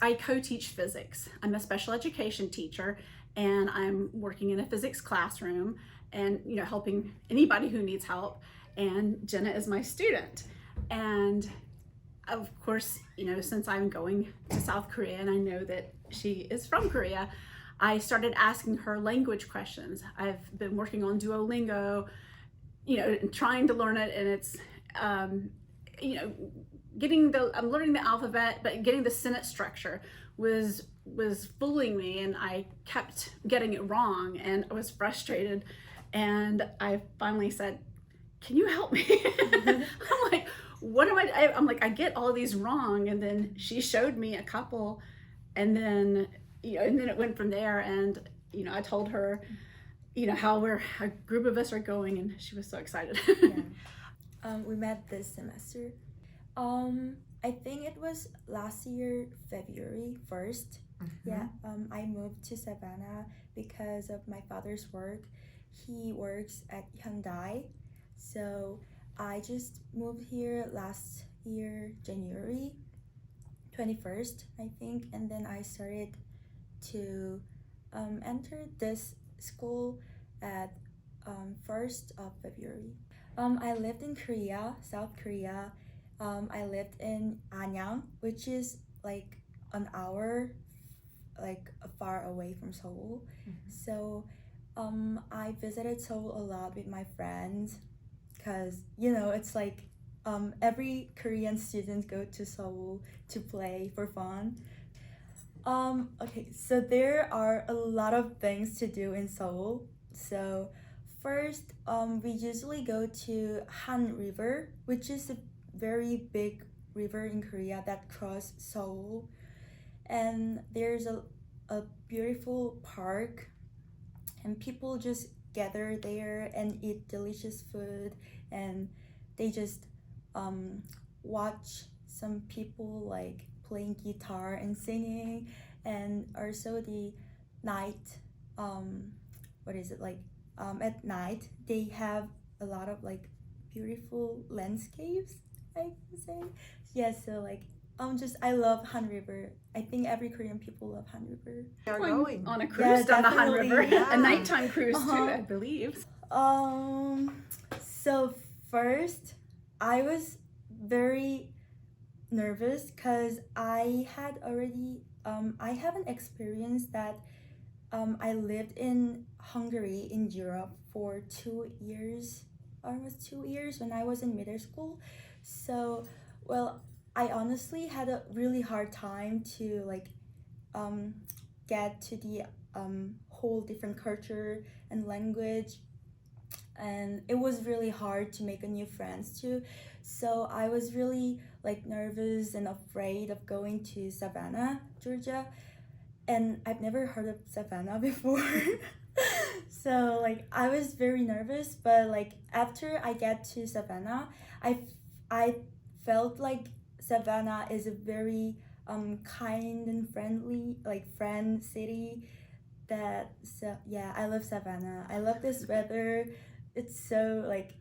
I co-teach physics. I'm a special education teacher, and I'm working in a physics classroom and, you know, helping anybody who needs help. And Jenna is my student. And of course, you know, since I'm going to South Korea and I know that she is from Korea, I started asking her language questions. I've been working on Duolingo, you know, trying to learn it, and it's, you know, I'm learning the alphabet, but getting the sentence structure was fooling me, and I kept getting it wrong, and I was frustrated, and I finally said, "Can you help me?" I'm like, "What am I?" I'm like, "I get all these wrong," and then she showed me a couple, and then, you know, and then it went from there, and, you know, I told her, you know, how a group of us are going, and she was so excited. Yeah. We met this semester. I think it was last year, February 1st. Mm-hmm. Yeah. I moved to Savannah because of my father's work. He works at Hyundai. So I just moved here last year, January 21st, I think. And then I started to enter this school at 1st of February. I lived in Korea, South Korea. I lived in Anyang, which is like an hour, like far away from Seoul. Mm-hmm. So I visited Seoul a lot with my friends, because, you know, it's like every Korean student go to Seoul to play for fun. Okay, so there are a lot of things to do in Seoul. So first, we usually go to Han River, which is a very big river in Korea that cross Seoul. And there's a beautiful park, and people just gather there and eat delicious food, and they just watch some people like playing guitar and singing. And also the night, what is it like, at night they have a lot of like beautiful landscapes, I can say. Yeah, so like I love Han River. I think every Korean people love Han River. We are going on a cruise down the Han definitely. River, Yeah. a nighttime cruise too, Uh-huh. I believe. So first, I was very nervous because I had already I haven't experienced that. I lived in Hungary in Europe for 2 years, almost 2 years, when I was in middle school. So, well, I honestly had a really hard time to like get to the whole different culture and language, and it was really hard to make a new friends too. So I was really like nervous and afraid of going to Savannah, Georgia, and I've never heard of Savannah before. So like I was very nervous, but like after I get to Savannah, I felt like Savannah is a very kind and friendly, like friend city. So yeah, I love Savannah. I love this weather. It's so like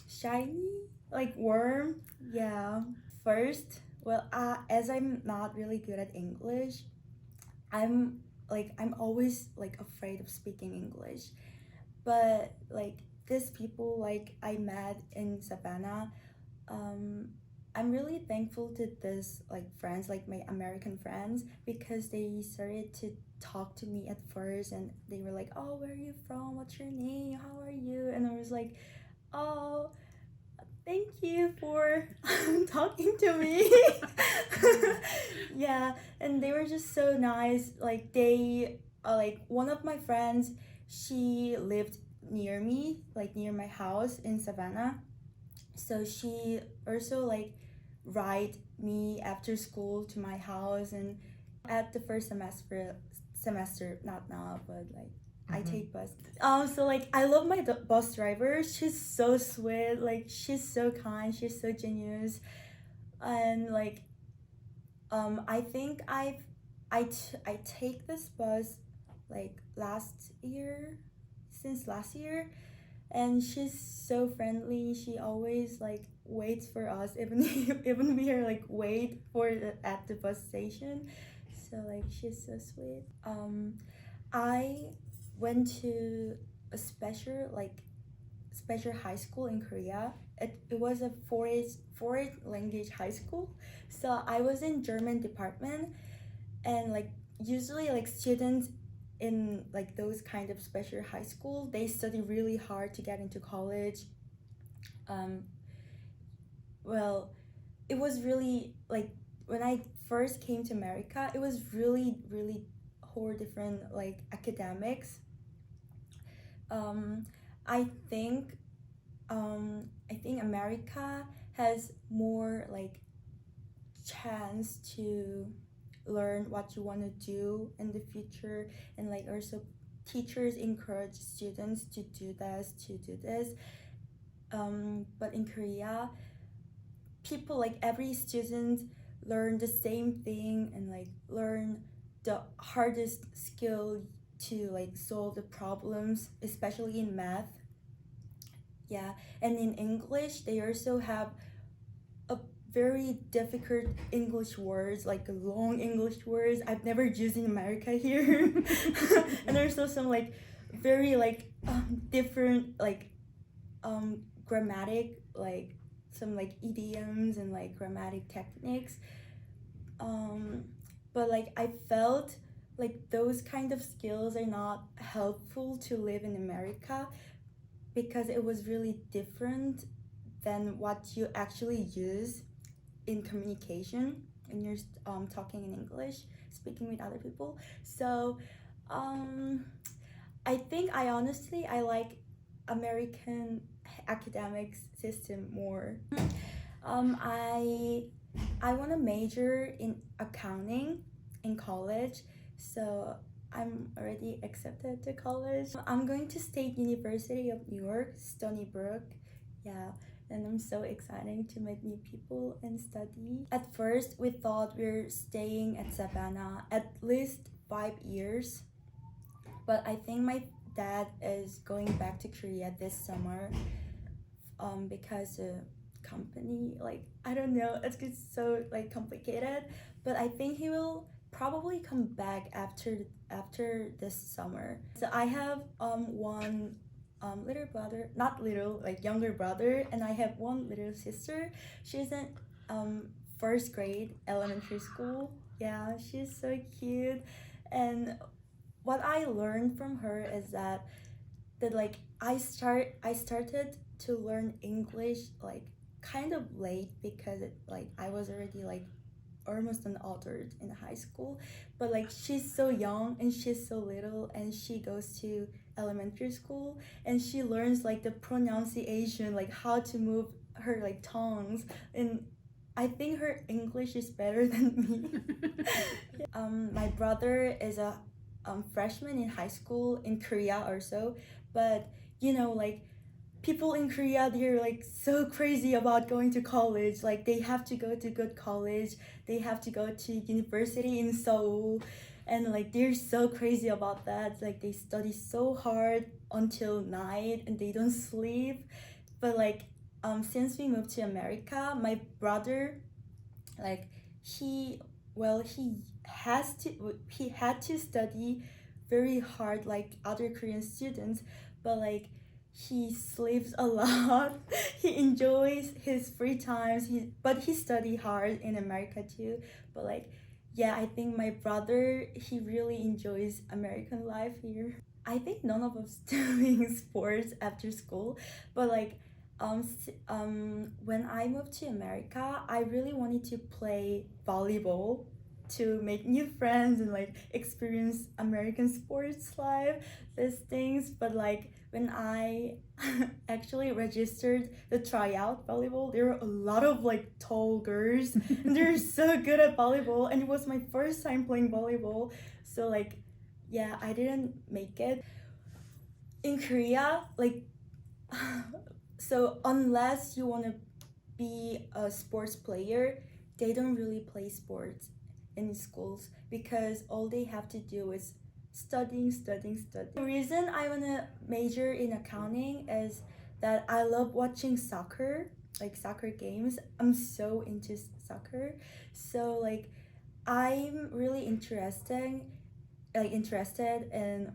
shiny, like warm. Yeah. First, well, as I'm not really good at English, I'm I'm always like afraid of speaking English. But like these people like I met in Savannah, I'm really thankful to this like friends, like my American friends, because they started to talk to me at first, and they were like, "Oh, where are you from? What's your name? How are you?" And I was like, "Oh, thank you for talking to me." Yeah, and they were just so nice. Like they like one of my friends, she lived near me, like near my house in Savannah. So she also like ride me after school to my house, and at the first semester, not now, but like I take bus. So like I love my bus driver. She's so sweet. Like she's so kind. She's so generous, and like I think I take this bus like since last year, and she's so friendly. She always like waits for us even even we are like wait for at the bus station. So like she's so sweet. I went to a special high school in Korea. It was a foreign language high school. So I was in German department, and like usually like students in like those kind of special high school, they study really hard to get into college. um well, it was really like when I first came to America, it was really whole different like academics. um i think I think America has more like chance to learn what you want to do in the future, and like also teachers encourage students to do this. But in Korea, people like every student learn the same thing and like learn the hardest skill to like solve the problems, especially in math. Yeah, and in English they also have a very difficult English words, like long English words I've never used in America here. And there's also some like very like different like grammatic, like some like idioms and like grammatic techniques. But like I felt like those kind of skills are not helpful to live in America, because it was really different than what you actually use in communication when you're talking in English, speaking with other people. So I think I honestly I like American academic system more. I want to major in accounting in college, so I'm already accepted to college. I'm going to State University of New York, Stony Brook. Yeah, and I'm so excited to meet new people and study. At first, we thought we're staying at Savannah at least 5 years, but I think my dad is going back to Korea this summer, because the company, like I don't know, it's just so like complicated, but I think he will probably come back after this summer. So I have one little brother, not little, like younger brother, and I have one little sister. She's in first grade elementary school. Yeah, she's so cute. And what I learned from her is that like I started to learn English like kind of late, because like I was already like almost an adult in high school, but like she's so young and she's so little, and she goes to elementary school and she learns like the pronunciation, like how to move her like tongues, and I think her English is better than me. My brother is a freshman in high school in Korea also, but you know, like people in Korea, they're like so crazy about going to college. Like they have to go to good college, they have to go to university in Seoul, and like they're so crazy about that. Like they study so hard until night and they don't sleep. But like since we moved to America, my brother, like he he had to study very hard like other Korean students, but like he sleeps a lot. He enjoys his free times. But he study hard in America too. But like, yeah, I think my brother, he really enjoys American life here. I think none of us doing sports after school, but like when I moved to America, I really wanted to play volleyball to make new friends and like experience American sports life, these things. But like when I actually registered the tryout volleyball, there were a lot of like tall girls and they're so good at volleyball, and it was my first time playing volleyball. So like, yeah, I didn't make it. In Korea, like so unless you want to be a sports player, they don't really play sports in schools, because all they have to do is studying. The reason I want to major in accounting is that I love watching soccer, like soccer games. I'm so into soccer, so like I'm really interested in,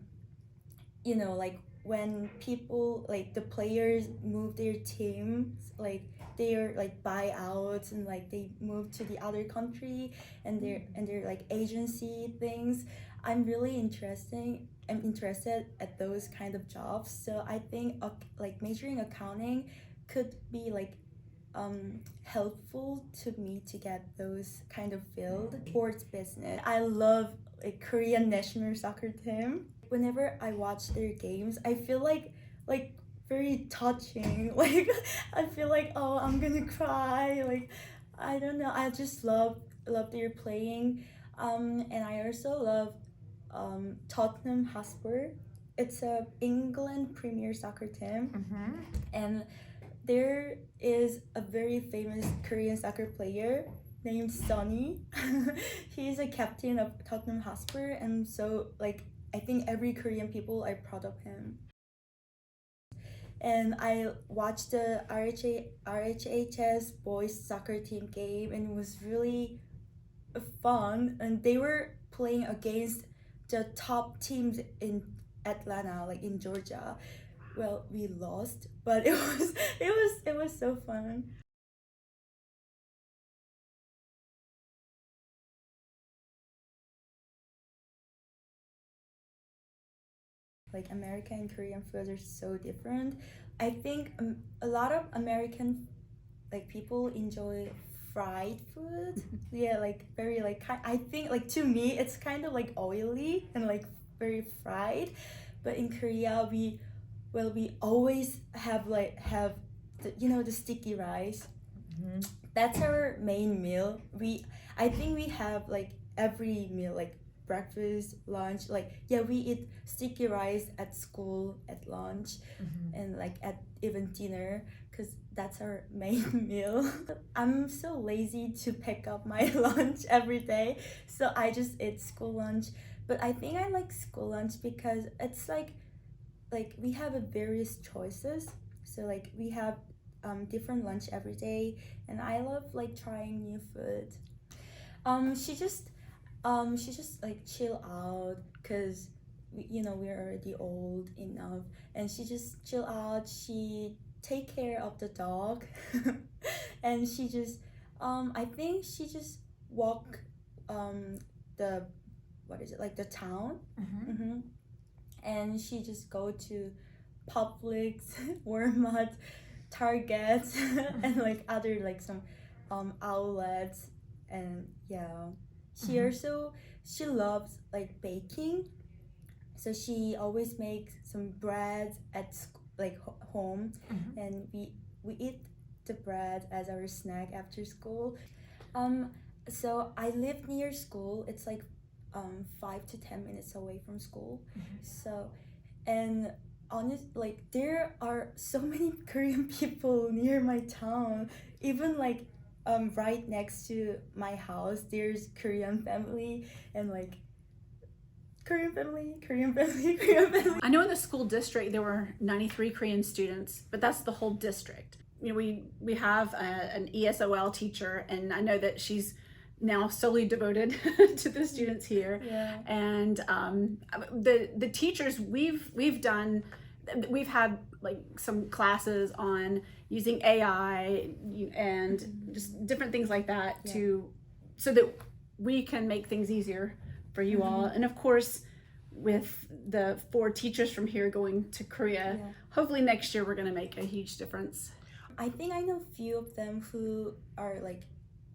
you know, like when people, like the players move their teams, like they're like buyouts and like they move to the other country, and they're like agency things. I'm interested at those kind of jobs. So I think like majoring accounting could be like helpful to me to get those kind of field. Sports business, I love like Korean national soccer team. Whenever I watch their games, I feel like very touching. Like I feel like, oh, I'm gonna cry. Like I don't know. I just love their playing. And I also love Tottenham Hotspur. It's a England Premier Soccer team, and there is a very famous Korean soccer player named Sonny. He's a captain of Tottenham Hotspur, and so like I think every Korean people are proud of him. And I watched the RHHS boys soccer team game, and it was really fun. And they were playing against the top teams in Atlanta, like in Georgia. Well, we lost, but it was so fun. Like American and Korean foods are so different. I think a lot of American like people enjoy fried food. Yeah, like very like I think like to me it's kind of like oily and like very fried, but in Korea we always have the, you know, the sticky rice. That's our main meal. I think we have like every meal, like breakfast, lunch, like yeah, we eat sticky rice at school, at lunch, and like at even dinner, because that's our main meal. I'm so lazy to pick up my lunch every day, so I just eat school lunch. But I think I like school lunch because it's like we have a various choices. So like we have different lunch every day, and I love like trying new food. Um, she just she just like chill out because you know we're already old enough, and she just chill out. She take care of the dog, and she just I think she just walk the what is it, like the town. And she just go to Publix, Walmart, Target, and like other like some outlets. And yeah, she also she loves like baking, so she always makes some bread at like home, and we eat the bread as our snack after school. um so I live near school. It's like 5 to 10 minutes away from school. So, and honest, like there are so many Korean people near my town. Even like right next to my house there's Korean family, and like Korean family, Korean family, Korean family. I know in the school district there were 93 Korean students, but that's the whole district. You know, we have an ESOL teacher, and I know that she's now solely devoted to the students here. Yeah. And the teachers we've had like some classes on using AI and just different things like that so that we can make things easier for you all. And of course, with the 4 teachers from here going to Korea, hopefully next year we're going to make a huge difference. I think I know few of them who are like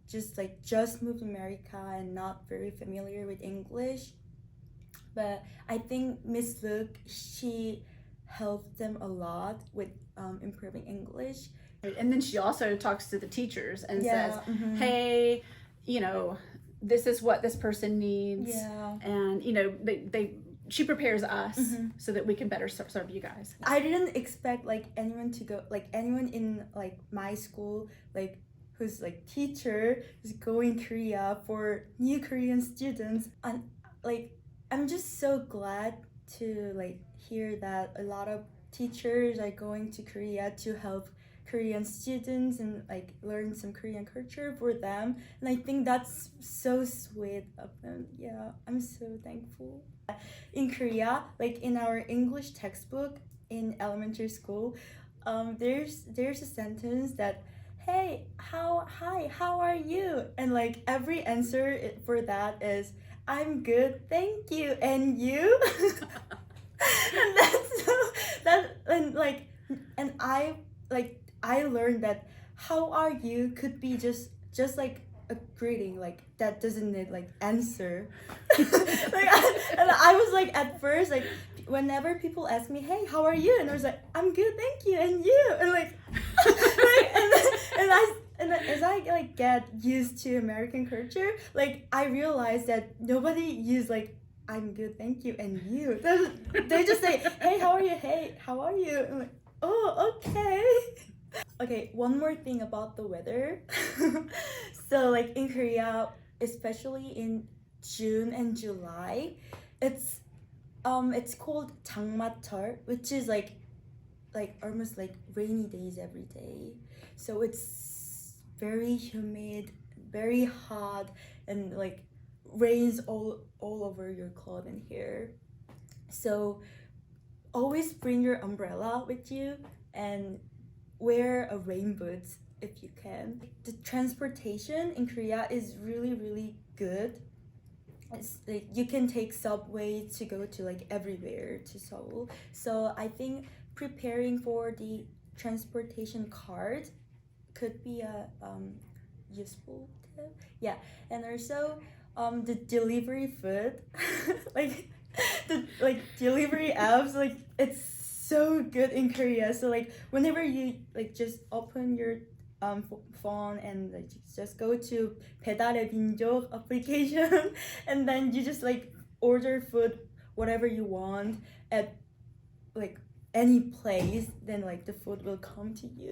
just moved to America and not very familiar with English. But I think Miss Luke, she helped them a lot with improving English. And then she also talks to the teachers and Yeah, says, hey, you know, this is what this person needs. Yeah. And, you know, she prepares us so that we can better serve you guys. I didn't expect like anyone to go, like anyone in like my school, like who's like teacher is going Korea for new Korean students. And like I'm just so glad to like hear that a lot of teachers are going to Korea to help Korean students and like learn some Korean culture for them. And I think that's so sweet of them. Yeah, I'm so thankful. In Korea, like in our English textbook in elementary school, there's a sentence that, hey, how are you? And like every answer for that is, I'm good, thank you, and you. And that's so that and like and I learned that how are you could be just like a greeting, like that doesn't need like answer. And I was like at first like whenever people ask me, hey, how are you? And I was like, I'm good, thank you, and you, and like, and as I like get used to American culture, like I realized that nobody use like I'm good, thank you, and you. They just say, hey, how are you? Hey, how are you? I'm like, oh, okay. Okay, one more thing about the weather. So like in Korea, especially in June and July, it's called 장마철, which is like almost like rainy days every day. So it's very humid, very hot, and like rains all over your clothes and hair. So always bring your umbrella with you and wear a rain boots if you can. The transportation in Korea is really good. It's like you can take subway to go to like everywhere to Seoul. So I think preparing for the transportation card could be a useful tip. Yeah, and also the delivery food, like the like delivery apps, like it's so good in Korea. So like whenever you like just open your phone and like just go to 배달의 민족 application and then you just like order food whatever you want at like any place, then like the food will come to you.